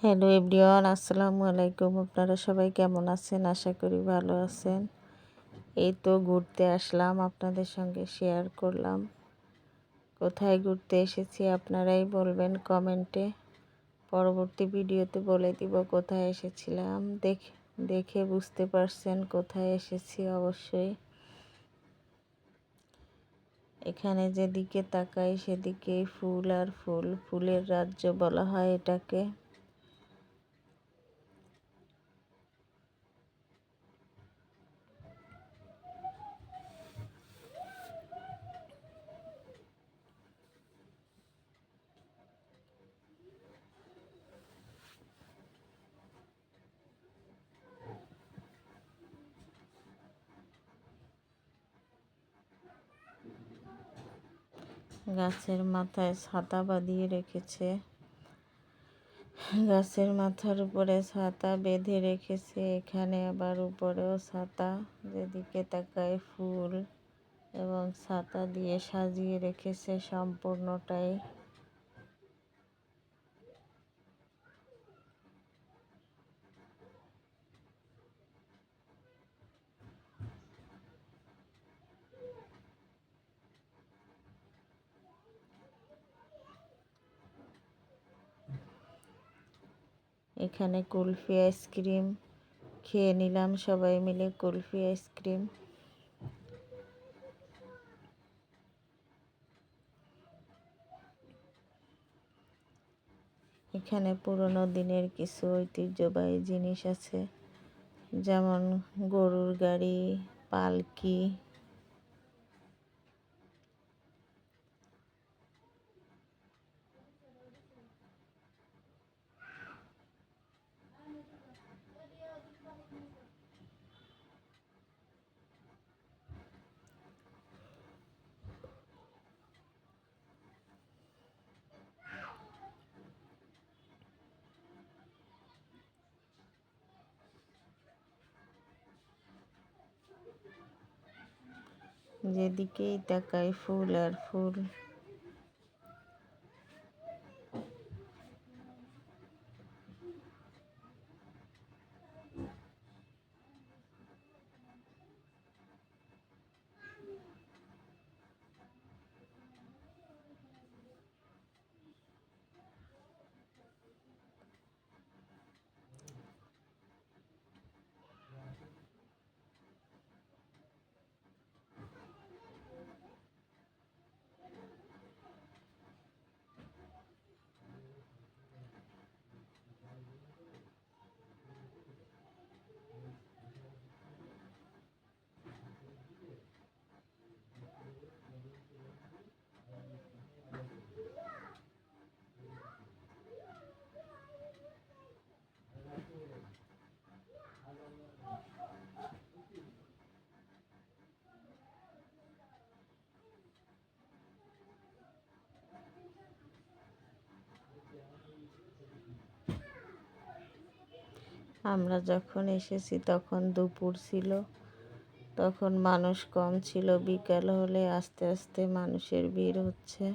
Hello everyone, আসসালামু আলাইকুম। আপনারা সবাই কেমন আছেন? আশা করি ভালো আছেন। এই তো ঘুরতে আসলাম, আপনাদের সঙ্গে শেয়ার করলাম। কোথায় ঘুরতে এসেছি আপনারাই বলবেন কমেন্টে। পরবর্তী ভিডিওতে বলে দিব কোথায় এসেছিলাম। দেখে বুঝতে পারছেন কোথায় এসেছি অবশ্যই। এখানে যেদিকে তাকাই সেদিকেই ফুল আর ফুল, ফুলের রাজ্য বলা হয় এটাকে। গাছের মাথায় ছাতা বাঁধিয়ে রেখেছে, গাছের মাথার উপরে ছাতা বেঁধে রেখেছে। এখানে আবার উপরেও ছাতা, যেদিকে তাকায় ফুল এবং ছাতা দিয়ে সাজিয়ে রেখেছে সম্পূর্ণটাই। এখানে কুলফি আইসক্রিম খেয়ে নিলাম সবাই মিলে, কুলফি আইসক্রিম। এখানে পুরনো দিনের কিছু ঐতিহ্যবাহী জিনিস আছে, যেমন গরুর গাড়ি, পালকি। যেদিকেই তাকাই ফুল আর ফুল। আমরা যখন এসেছি তখন দুপুর ছিল, তখন মানুষ কম ছিল। বিকাল হলে আস্তে আস্তে মানুষের ভিড় হচ্ছে।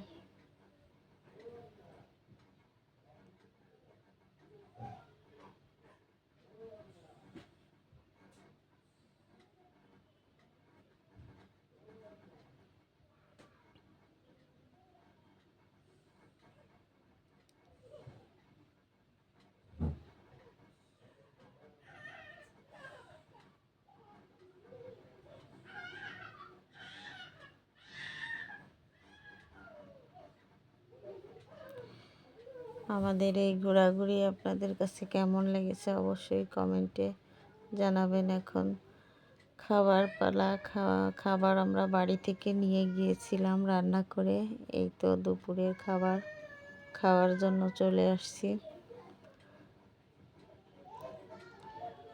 আমাদের এই ঘোরাঘুরি আপনাদের কাছে কেমন লেগেছে অবশ্যই কমেন্টে জানাবেন। এখন খাবার পালা। খাবার আমরা বাড়ি থেকে নিয়ে গিয়েছিলাম রান্না করে। এই তো দুপুরের খাবার খাওয়ার জন্য চলে আসছি।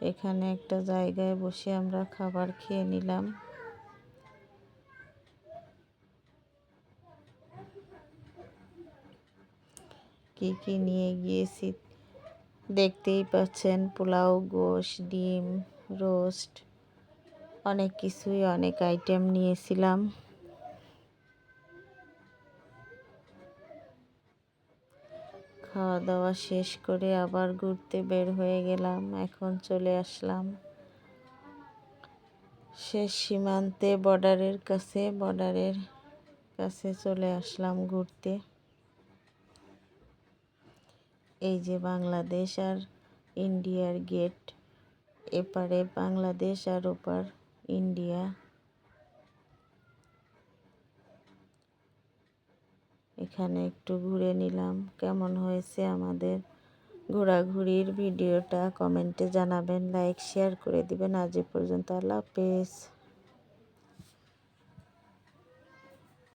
এখানে একটা জায়গায় বসে আমরা খাবার খেয়ে নিলাম। কি কি নিয়ে গিয়েছি দেখতেই পাচ্ছেন, পোলাও, গোশ, ডিম, রোস্ট, অনেক কিছুই, অনেক আইটেম নিয়েছিলাম। খাওয়া দাওয়া শেষ করে আবার ঘুরতে বের হয়ে গেলাম। এখন চলে আসলাম শেষ সীমান্তে, বর্ডারের কাছে চলে আসলাম ঘুরতে। এই যে বাংলাদেশ আর ইন্ডিয়ার গেট, এপারে বাংলাদেশ আর ওপার ইন্ডিয়া। এখানে একটু ঘুরে নিলাম। কেমন হয়েছে আমাদের ঘোরাঘুরির ভিডিওটা কমেন্টে জানাবেন, লাইক শেয়ার করে দিবেন। আজ এ পর্যন্ত, আল্লাহ হাফেজ।